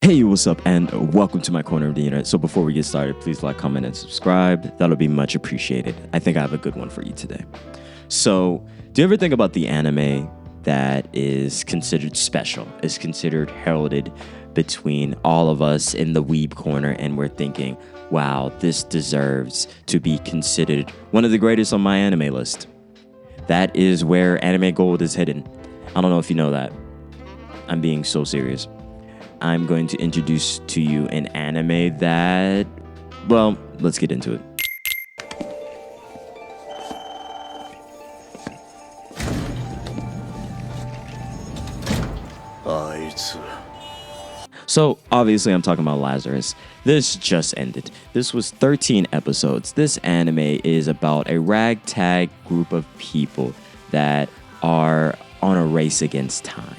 Hey, what's up, and welcome to my corner of the internet. So before we get started, please like, comment, and subscribe. That'll be much appreciated. I think I have a good one for you today. So, do you ever think about the anime that is considered special, is considered heralded between all of us in the weeb corner, and we're thinking, wow, this deserves to be considered one of the greatest on my anime list? That is where anime gold is hidden. I don't know if you know that. I'm being so serious. I'm going to introduce to you an anime that, well, let's get into it. So, obviously, I'm talking about Lazarus. This just ended. This was 13 episodes. This anime is about a ragtag group of people that are on a race against time.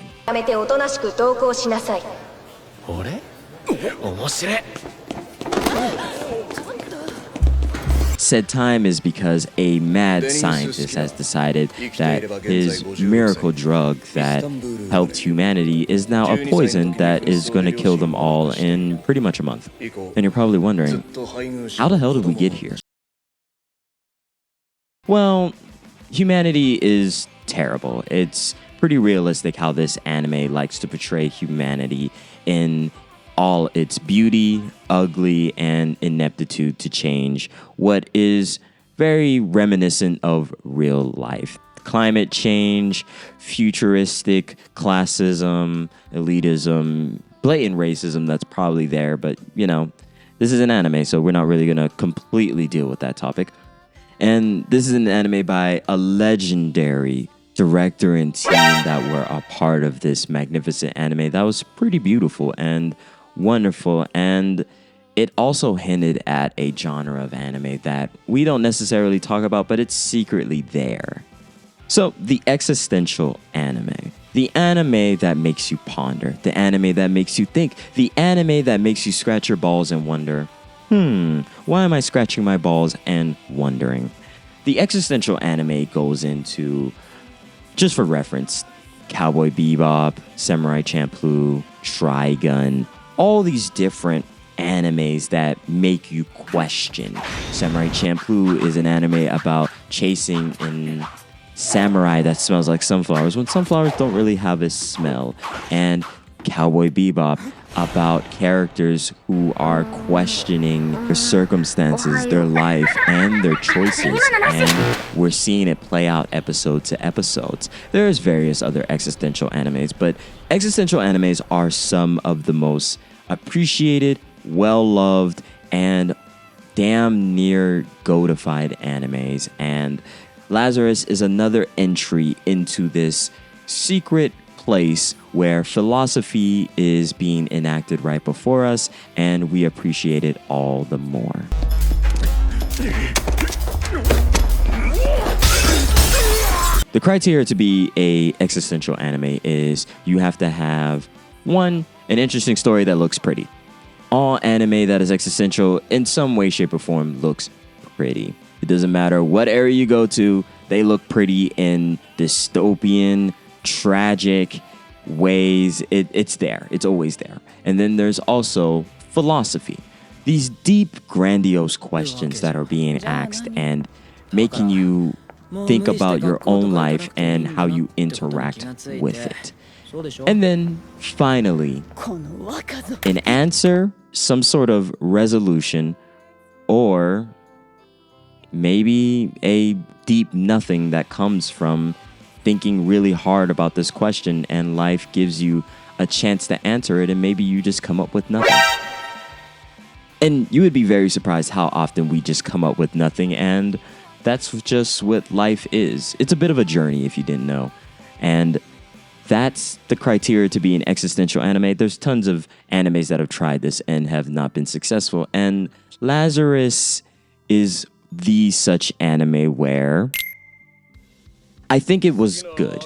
Said time is because a mad scientist has decided that his miracle drug that helped humanity is now a poison that is going to kill them all in pretty much a month. And you're probably wondering, how the hell did we get here? Well, humanity is terrible. It's pretty realistic how this anime likes to portray humanity in all its beauty, ugly, and ineptitude to change what is very reminiscent of real life. Climate change, futuristic classism, elitism, blatant racism that's probably there, but you know, this is an anime, so we're not really gonna completely deal with that topic. And this is an anime by a legendary director and team that were a part of this magnificent anime that was pretty beautiful and wonderful, and it also hinted at a genre of anime that we don't necessarily talk about, but it's secretly there. So, the existential anime. The anime that makes you ponder. The anime that makes you think. The anime that makes you scratch your balls and wonder, why am I scratching my balls and wondering? The existential anime goes into, just for reference, Cowboy Bebop, Samurai Champloo, Trigun, all these different animes that make you question. Samurai Champloo is an anime about chasing in samurai that smells like sunflowers when sunflowers don't really have a smell. And Cowboy Bebop about characters who are questioning their circumstances, their life, and their choices. And we're seeing it play out episode to episodes. There's various other existential animes, but existential animes are some of the most appreciated, well-loved, and damn near goatified animes. And Lazarus is another entry into this secret place where philosophy is being enacted right before us, and we appreciate it all the more. The criteria to be a existential anime is you have to have, one, an interesting story that looks pretty. All anime that is existential in some way, shape, or form looks pretty. It doesn't matter what area you go to, they look pretty in dystopian, tragic ways. It's there. It's always there. And then there's also philosophy. These deep, grandiose questions that are being asked and making you think about your own life and how you interact with it. And then, finally, an answer, some sort of resolution, or maybe a deep nothing that comes from thinking really hard about this question, and life gives you a chance to answer it, and maybe you just come up with nothing. And you would be very surprised how often we just come up with nothing, and that's just what life is. It's a bit of a journey if you didn't know. And that's the criteria to be an existential anime. There's tons of animes that have tried this and have not been successful. And Lazarus is the such anime where I think it was good.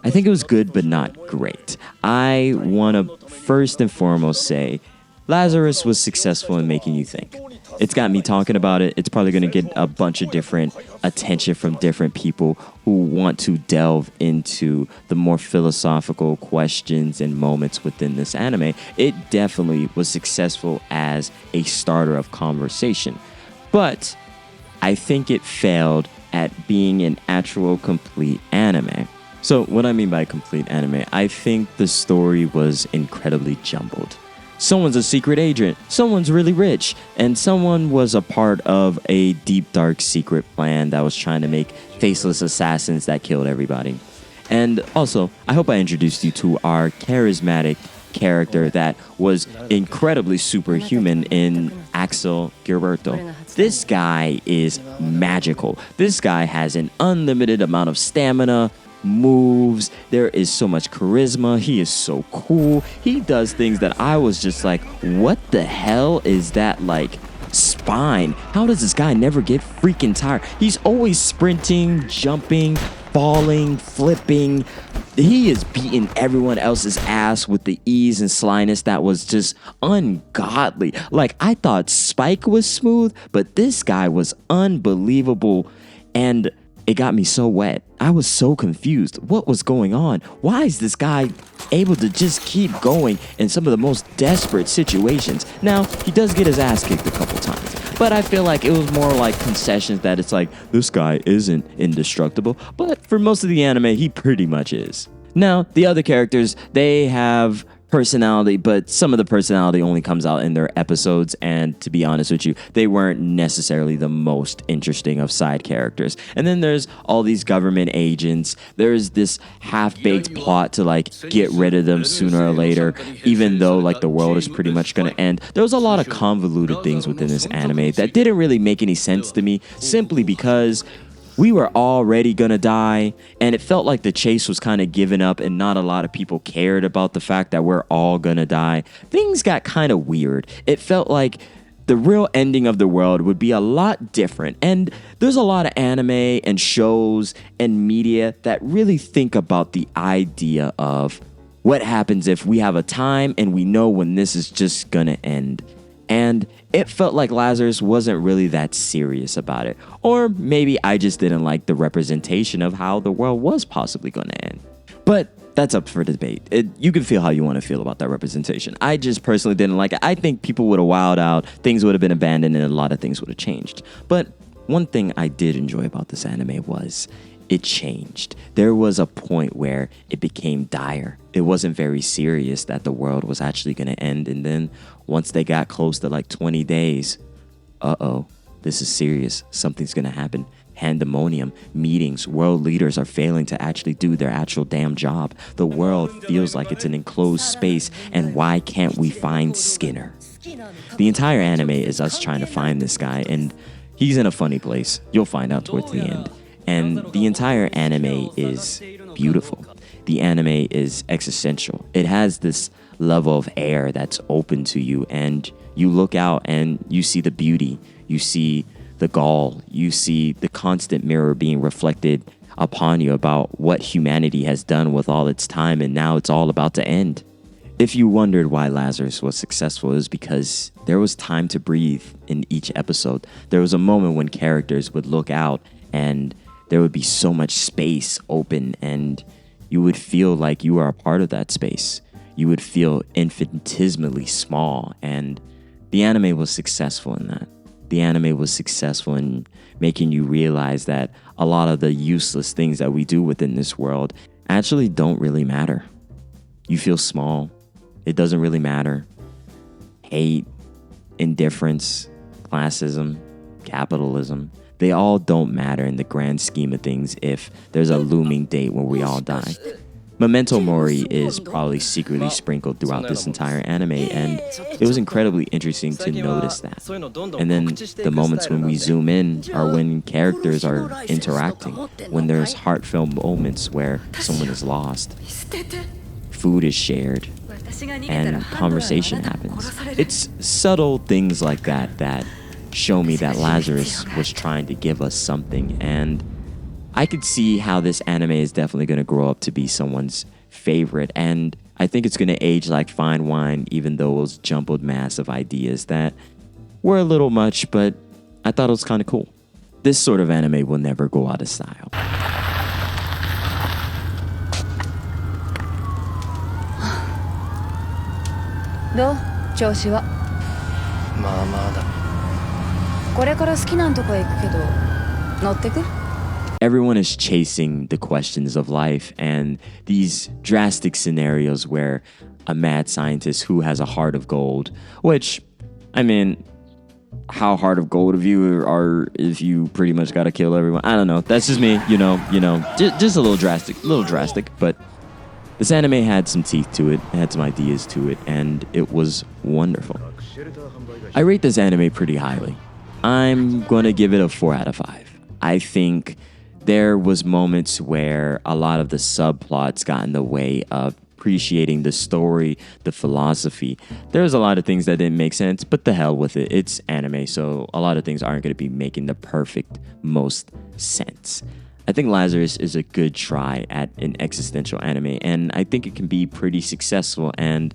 I think it was good, but not great. I want to first and foremost say Lazarus was successful in making you think. It's got me talking about it. It's probably going to get a bunch of different attention from different people who want to delve into the more philosophical questions and moments within this anime, it definitely was successful as a starter of conversation. But I think it failed at being an actual complete anime. So what I mean by complete anime, I think the story was incredibly jumbled. Someone's a secret agent, someone's really rich, and someone was a part of a deep, dark secret plan that was trying to make faceless assassins that killed everybody. And also, I hope I introduced you to our charismatic character that was incredibly superhuman in Axel Gilberto. This guy is magical. This guy has an unlimited amount of stamina, moves, there is so much charisma, he is so cool, he does things that I was just like, what the hell is that, like, spine? How does this guy never get freaking tired? He's always sprinting, jumping, falling, flipping. He is beating everyone else's ass with the ease and slyness that was just ungodly. Like, I thought Spike was smooth, but this guy was unbelievable, and it got me so wet. I was so confused. What was going on? Why is this guy able to just keep going in some of the most desperate situations? Now, he does get his ass kicked a couple times, but I feel like it was more like concessions that it's like, this guy isn't indestructible, but for most of the anime, he pretty much is. Now, the other characters, they have personality, but some of the personality only comes out in their episodes, and to be honest with you, they weren't necessarily the most interesting of side characters. And then there's all these government agents. There's this half-baked plot to like get rid of them sooner or later, even though like the world is pretty much gonna end. There was a lot of convoluted things within this anime that didn't really make any sense to me, simply because we were already gonna die, and it felt like the chase was kind of given up and not a lot of people cared about the fact that we're all gonna die. Things got kind of weird. It felt like the real ending of the world would be a lot different, and there's a lot of anime and shows and media that really think about the idea of what happens if we have a time and we know when this is just gonna end. And it felt like Lazarus wasn't really that serious about it. Or maybe I just didn't like the representation of how the world was possibly going to end. But that's up for debate. You can feel how you want to feel about that representation. I just personally didn't like it. I think people would have wilded out, things would have been abandoned, and a lot of things would have changed. But one thing I did enjoy about this anime was it changed. There was a point where it became dire. It wasn't very serious that the world was actually going to end. And then once they got close to like 20 days, this is serious. Something's going to happen. Pandemonium, meetings, world leaders are failing to actually do their actual damn job. The world feels like it's an enclosed space, and why can't we find Skinner? The entire anime is us trying to find this guy, and he's in a funny place. You'll find out towards the end. And the entire anime is beautiful. The anime is existential. It has this level of air that's open to you, and you look out and you see the beauty. You see the gall. You see the constant mirror being reflected upon you about what humanity has done with all its time, and now it's all about to end. If you wondered why Lazarus was successful, it was because there was time to breathe in each episode. There was a moment when characters would look out and there would be so much space open, and you would feel like you are a part of that space. You would feel infinitesimally small, and the anime was successful in that. The anime was successful in making you realize that a lot of the useless things that we do within this world actually don't really matter. You feel small. It doesn't really matter. Hate, indifference, classism, capitalism, they all don't matter in the grand scheme of things if there's a looming date when we all die. Memento Mori is probably secretly sprinkled throughout this entire anime, and it was incredibly interesting to notice that. And then the moments when we zoom in are when characters are interacting, when there's heartfelt moments where someone is lost, food is shared, and conversation happens. It's subtle things like that that show me that Lazarus was trying to give us something, and I could see how this anime is definitely going to grow up to be someone's favorite, and I think it's going to age like fine wine, even though it was jumbled mass of ideas that were a little much, but I thought it was kind of cool. This sort of anime will never go out of style. どう調子は。まあまあだ。これから好きなとこへ行くけど乗ってく。 Everyone is chasing the questions of life and these drastic scenarios where a mad scientist who has a heart of gold, which, I mean, how heart of gold of you are if you pretty much gotta kill everyone. I don't know. That's just me, just a little drastic, but this anime had some teeth to it, it had some ideas to it, and it was wonderful. I rate this anime pretty highly. I'm gonna give it a 4 out of 5. I think there was moments where a lot of the subplots got in the way of appreciating the story, the philosophy. There's a lot of things that didn't make sense, but the hell with it. It's anime, so a lot of things aren't going to be making the perfect most sense. I think Lazarus is a good try at an existential anime, and I think it can be pretty successful. And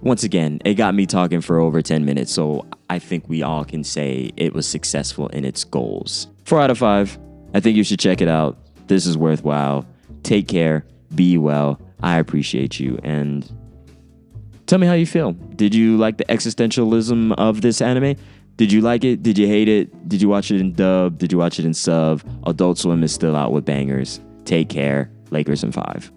once again, it got me talking for over 10 minutes, so I think we all can say it was successful in its goals. 4 out of 5. I think you should check it out. This is worthwhile. Take care. Be well. I appreciate you. And tell me how you feel. Did you like the existentialism of this anime? Did you like it? Did you hate it? Did you watch it in dub? Did you watch it in sub? Adult Swim is still out with bangers. Take care. Lakers in 5.